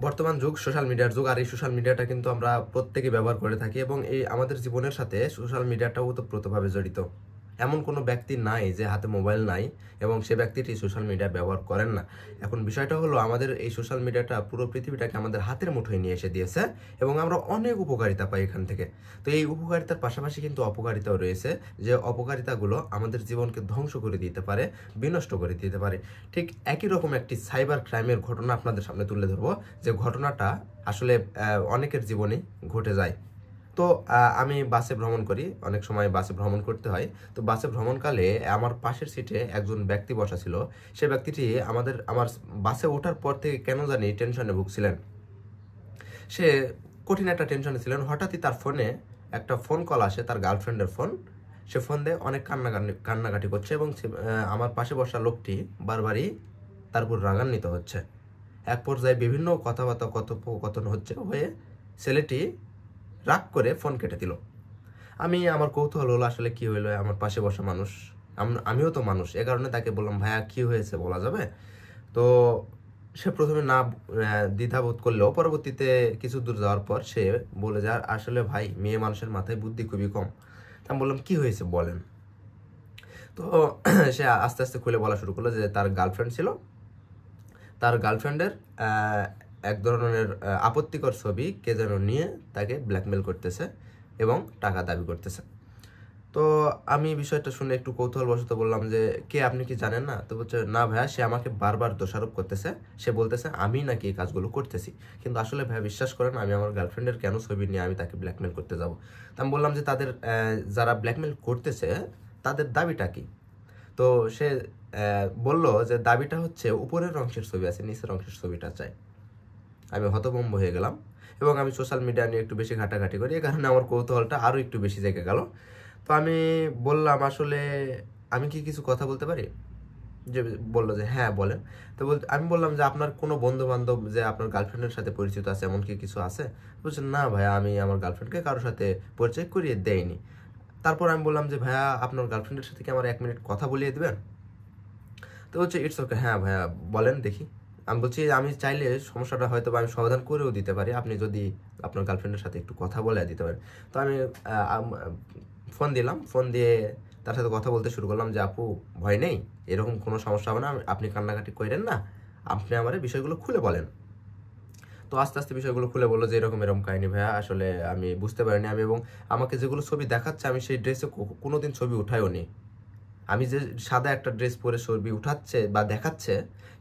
বর্তমান যুগ সোশ্যাল মিডিয়ার যুগ, আর এই সোশ্যাল মিডিয়াটা কিন্তু আমরা প্রত্যেকে ব্যবহার করে থাকি এবং এই আমাদের জীবনের সাথে সোশ্যাল মিডিয়াটাও ওতপ্রোতভাবে জড়িত। এমন কোনো ব্যক্তি নাই যে হাতে মোবাইল নাই এবং সে ব্যক্তিটি সোশ্যাল মিডিয়া ব্যবহার করেন না। এখন বিষয়টা হলো, আমাদের এই সোশ্যাল মিডিয়াটা পুরো পৃথিবীটাকে আমাদের হাতের মুঠোয় নিয়ে এসে দিয়েছে এবং আমরা অনেক উপকারিতা পাই এখান থেকে। তো এই উপকারিতার পাশাপাশি কিন্তু অপকারিতাও রয়েছে, যে অপকারিতাগুলো আমাদের জীবনকে ধ্বংস করে দিতে পারে, বিনষ্ট করে দিতে পারে। ঠিক একই রকম একটি সাইবার ক্রাইমের ঘটনা আপনাদের সামনে তুলে ধরবো, যে ঘটনাটা আসলে অনেকের জীবনে ঘটে যায়। তো আমি বাসে ভ্রমণ করি, অনেক সময় বাসে ভ্রমণ করতে হয়। তো বাসে ভ্রমণকালে আমার পাশের সিটে একজন ব্যক্তি বসা ছিল। সে ব্যক্তিটি আমার বাসে ওঠার পর থেকে কেন জানি টেনশনে ভুগছিলেন। সে কঠিন একটা টেনশনে ছিলেন। হঠাৎই তার ফোনে একটা ফোন কল আসে, তার গার্লফ্রেন্ডের ফোন। সে ফোন দিয়ে অনেক কান্নাকাটি করছে এবং আমার পাশে বসা লোকটি বারবারই তার উপর রাগান্বিত হচ্ছে। এক পর্যায়ে বিভিন্ন কথাবার্তা কথোপকথন হয়ে ছেলেটি রাগ করে ফোন কেটে দিল। আমার কৌতূহল হলো আসলে কি হইলো, আমার পাশে বসা মানুষ, আমিও তো মানুষ, এ কারণে তাকে বললাম, ভাইয়া কি হয়েছে বলা যাবে? তো সে প্রথমে না দ্বিধাবোধ করলেও পরবর্তীতে কিছু দূর যাওয়ার পর সে বলে যে, আসলে ভাই, মেয়ে মানুষের মাথায় বুদ্ধি খুবই কম। আমি বললাম, কি হয়েছে বলেন। তো সে আস্তে আস্তে খুলে বলা শুরু করলো যে তার গার্লফ্রেন্ড ছিল, তার গার্লফ্রেন্ডের এক ধরনের আপত্তিকর ছবি কে যেন নিয়ে তাকে ব্ল্যাকমেল করতেছে এবং টাকা দাবি করতেছে। তো আমি বিষয়টা শুনে একটু কৌতূহলবশত বললাম যে, কে, আপনি কি জানেন না? তো বলছে, না ভাইয়া, সে আমাকে বারবার দোষারোপ করতেছে। সে বলতেছে আমি নাকি এই কাজগুলো করতেছি, কিন্তু আসলে ভাইয়া বিশ্বাস করেন, আমি আমার গার্লফ্রেন্ডের কেন ছবি নিয়ে আমি তাকে ব্ল্যাকমেল করতে যাব? তো আমি বললাম যে, যারা ব্ল্যাকমেল করতেছে তাদের দাবিটা কি? তো সে বলল যে দাবিটা হচ্ছে উপরের অংশের ছবি আছে, নিচের অংশের ছবিটা চাই। আমি হতভম্ব হয়ে গেলাম এবং আমি সোশ্যাল মিডিয়া নিয়ে একটু বেশি ঘাটাঘাটি করি, এই কারণে আমার কৌতূহলটা আরও একটু বেশি জেগে গেল। তো আমি বললাম, আসলে আমি কি কিছু কথা বলতে পারি? যে বললো যে হ্যাঁ বলেন। তো আমি বললাম যে, আপনার কোনো বন্ধু বান্ধব যে আপনার গার্লফ্রেন্ডের সাথে পরিচিত আছে, এমন কি কিছু আছে? বলছেন, না ভাইয়া, আমি আমার গার্লফ্রেন্ডকে কারোর সাথে পরিচয় করিয়ে দেয়নি। তারপর আমি বললাম যে, ভাইয়া, আপনার গার্লফ্রেন্ডের সাথে কি আমার 1 মিনিট কথা বলিয়ে দেবেন? তো হচ্ছে, ইটস ওকে, হ্যাঁ ভাইয়া বলেন দেখি। আমি বলছি, আমি চাইলে সমস্যাটা হয়তো আমি সমাধান করেও দিতে পারি, আপনি যদি আপনার গার্লফ্রেন্ডের সাথে একটু কথা বলে দিতে পারেন। তো আমি ফোন দিলাম, ফোন দিয়ে তার সাথে কথা বলতে শুরু করলাম যে, আপু, ভয় নেই, এরকম কোনো সমস্যা হবে না, আপনি কান্নাকাটি করেন না, আপনি আমার বিষয়গুলো খুলে বলেন। তো আস্তে আস্তে বিষয়গুলো খুলে বললো যে, এরকম এরকম কাহিনী ভাইয়া, আসলে আমি বুঝতে পারিনি, এবং আমাকে যেগুলো ছবি দেখাচ্ছে আমি সেই ড্রেসে কোনোদিন ছবি উঠাইও নি। আমি যে সাদা একটা ড্রেস পরে ছবি উঠাচ্ছে বা দেখাচ্ছে,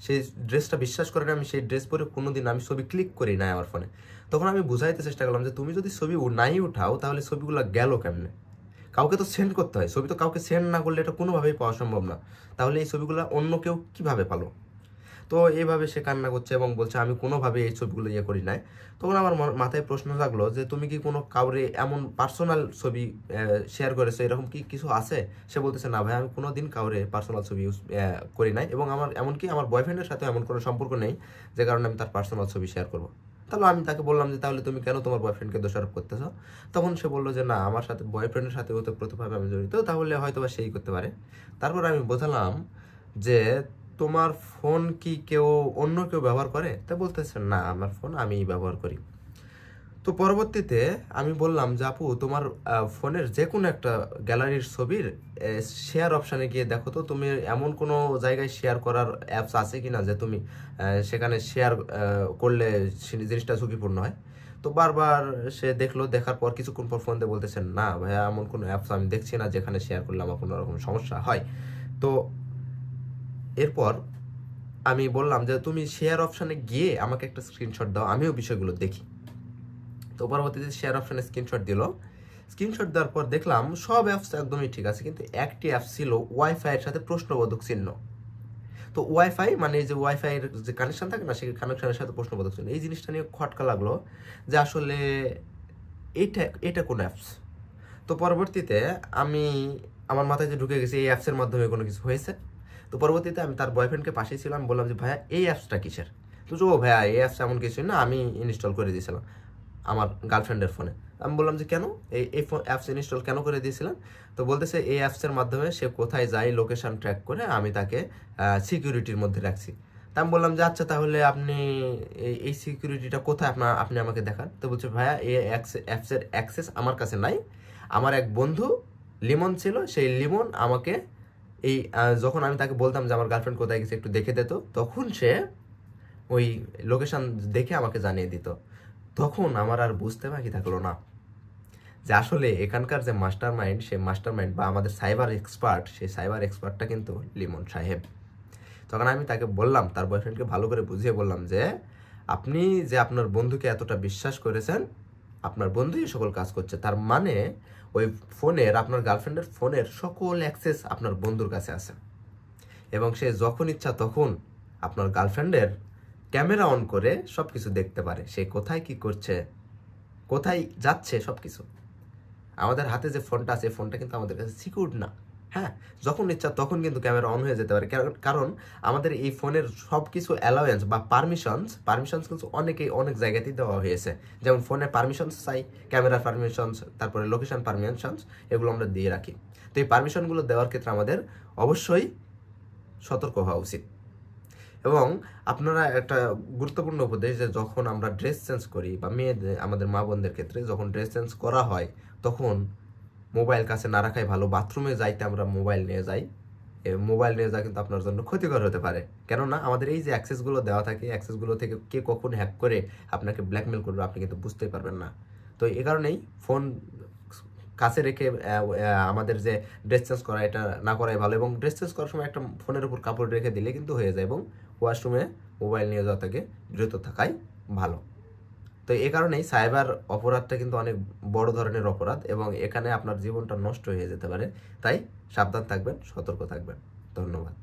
সেই ড্রেসটা বিশ্বাস করেন, আমি সেই ড্রেস পরে কোনোদিন আমি ছবি ক্লিক করি নাই আমার ফোনে। তখন আমি বুঝাইতে চেষ্টা করলাম যে, তুমি যদি ছবি নাই উঠাও তাহলে ছবিগুলো গেল কেমনে? কাউকে তো সেন্ড করতে হয়, ছবি তো কাউকে সেন্ড না করলে এটা কোনোভাবেই পাওয়া সম্ভব না। তাহলে এই ছবিগুলো অন্য কেউ কিভাবে পালো? তো এইভাবে সে কান্না করছে এবং বলছে, আমি কোনোভাবে এই ছবিগুলো করি নাই। তখন আমার মাথায় প্রশ্ন জাগলো যে, তুমি কি কোনো কাউরে এমন পার্সোনাল ছবি শেয়ার করেছো, এরকম কি কিছু আছে? সে বলতেছে, না ভাই, আমি কোনোদিন কাউরে পার্সোনাল ছবি করি নাই এবং আমার এমনকি আমার বয়ফ্রেন্ডের সাথে এমন কোনো সম্পর্ক নেই যে কারণে আমি তার পার্সোনাল ছবি শেয়ার করবো। তাহলে আমি তাকে বললাম যে, তাহলে তুমি কেন তোমার বয়ফ্রেন্ডকে দোষারোপ করতেছো? তখন সে বললো যে, না, আমার সাথে বয়ফ্রেন্ডের সাথে ওতপ্রোতভাবে আমি জড়িত, তাহলে হয়তো বা সেই করতে পারে। তারপর আমি বোঝালাম যে, তোমার ফোন কি অন্য কেউ ব্যবহার করে? তা বলতেছে, না, আমার ফোন আমিই ব্যবহার করি। তো পরবর্তীতে আমি বললাম যে, আপু, তোমার ফোনের যে কোনো একটা গ্যালারির ছবির শেয়ার অপশানে গিয়ে দেখো তো, তুমি এমন কোনো জায়গায় শেয়ার করার অ্যাপস আছে কিনা যে তুমি সেখানে শেয়ার করলে জিনিসটা ঝুঁকিপূর্ণ হয়। তো বারবার সে দেখলো, দেখার পর কিছুক্ষণ পর ফোন দিয়ে বলতেছে, না ভাইয়া, এমন কোনো অ্যাপস আমি দেখছি না যেখানে শেয়ার করলে আমার কোনো রকম সমস্যা হয়। তো এরপর আমি বললাম যে, তুমি শেয়ার অপশানে গিয়ে আমাকে একটা স্ক্রিনশট দাও, আমিও বিষয়গুলো দেখি। তো পরবর্তীতে শেয়ার অপশানে স্ক্রিনশট দিল। স্ক্রিনশট দেওয়ার পর দেখলাম সব অ্যাপস একদমই ঠিক আছে, কিন্তু একটি অ্যাপস ছিল ওয়াইফাই এর সাথে প্রশ্নবোধক চিহ্ন। তো ওয়াইফাই মানে যে ওয়াইফাই এর যে কানেকশন থাকে না, সেই কানেকশনের সাথে প্রশ্নবোধক চিহ্ন, এই জিনিসটা নিয়ে খটকা লাগলো যে আসলে এটা কোন অ্যাপস। তো পরবর্তীতে আমার মাথায় যে ঢুকে গেছে এই অ্যাপসের মাধ্যমে কোনো কিছু হয়েছে। তো পরবর্তীতে আমি তার বয়ফ্রেন্ডকে পাশেই ছিলাম, বললাম যে, ভাইয়া, এই অ্যাপসটা কিসের? তো ও ভাইয়া, এই অ্যাপস এমন কিছু না, আমি ইনস্টল করে দিয়েছিলাম আমার গার্লফ্রেন্ডের ফোনে। আমি বললাম যে, কেন এই অ্যাপস ইনস্টল কেন করে দিয়েছিলেন? তো বলতেছে, এই অ্যাপসের মাধ্যমে সে কোথায় যায় লোকেশন ট্র্যাক করে আমি তাকে সিকিউরিটির মধ্যে রাখছি। তা আমি বললাম যে আচ্ছা তাহলে আপনি এই সিকিউরিটিটা কোথায় আপনি আমাকে দেখান। তো বলছে ভাইয়া এই অ্যাপসের অ্যাক্সেস আমার কাছে নাই, আমার এক বন্ধু লিমন ছিল, সেই লিমন আমাকে এই যখন আমি তাকে বলতাম যে আমার গার্লফ্রেন্ড কোথায় গেছে একটু দেখে দিত, তখন সে ওই লোকেশন দেখে আমাকে জানিয়ে দিত। তখন আমার আর বুঝতে বাকি থাকলো না যে আসলে এখানকার যে মাস্টার মাইন্ড, সে মাস্টার মাইন্ড বা আমাদের সাইবার এক্সপার্ট, সেই সাইবার এক্সপার্টটা কিন্তু লিমন সাহেব। তখন আমি তাকে বললাম, তার বয়ফ্রেন্ডকে ভালো করে বুঝিয়ে বললাম যে আপনি যে আপনার বন্ধুকে এতটা বিশ্বাস করেছেন, আপনার বন্ধুই সকল কাজ করছে, তার মানে ওই ফোনের, আপনার গার্লফ্রেন্ডের ফোনের সকল অ্যাক্সেস আপনার বন্ধুর কাছে আছে এবং সে যখন ইচ্ছা তখন আপনার গার্লফ্রেন্ডের ক্যামেরা অন করে সব কিছু দেখতে পারে, সে কোথায় কি করছে, কোথায় যাচ্ছে, সব কিছু। আমাদের হাতে যে ফোনটা আছে, ফোনটা কিন্তু আমাদের কাছে সিকিউর না। হ্যাঁ, যখন ইচ্ছা তখন কিন্তু ক্যামেরা অন হয়ে যেতে পারে, কারণ আমাদের এই ফোনের সব কিছু অ্যালাওয়েন্স বা পারমিশনস কিন্তু অনেক জায়গাতেই দেওয়া হয়েছে। যেমন ফোনের পারমিশনস চাই, ক্যামেরার পারমিশনস, তারপরে লোকেশন পারমিশনস, এগুলো আমরা দিয়ে রাখি। তো এই পারমিশনগুলো দেওয়ার ক্ষেত্রে আমাদের অবশ্যই সতর্ক হওয়া উচিত। এবং আপনারা একটা গুরুত্বপূর্ণ উপদেশ, যে যখন আমরা ড্রেস চেঞ্জ করি বা মেয়েদের, আমাদের মা বোনদের ক্ষেত্রে যখন ড্রেস চেঞ্জ করা হয় তখন মোবাইল কাছে না রাখাই ভালো। বাথরুমে যাইতে আমরা মোবাইল নিয়ে যাই, মোবাইল নিয়ে যাওয়া কিন্তু আপনার জন্য ক্ষতিকর হতে পারে। কেননা আমাদের এই যে অ্যাক্সেসগুলো দেওয়া থাকে, অ্যাক্সেসগুলো থেকে কে কখন হ্যাক করে আপনাকে ব্ল্যাকমেল করবে আপনি কিন্তু বুঝতেই পারবেন না। তো এই কারণেই ফোন কাছে রেখে আমাদের যে ড্রেস চেঞ্জ করা, এটা না করাই ভালো। এবং ড্রেস চেঞ্জ করার সময় একটা ফোনের উপর কাপড় রেখে দিলে কিন্তু হয়ে যায়, এবং ওয়াশরুমে মোবাইল নিয়ে যাওয়া থেকে বিরত থাকাই ভালো। তো এই কারণেই সাইবার অপরাধটা কিন্তু অনেক বড় ধরনের অপরাধ এবং এখানে আপনার জীবনটা নষ্ট হয়ে যেতে পারে। তাই সাবধান থাকবেন, সতর্ক থাকবেন। ধন্যবাদ।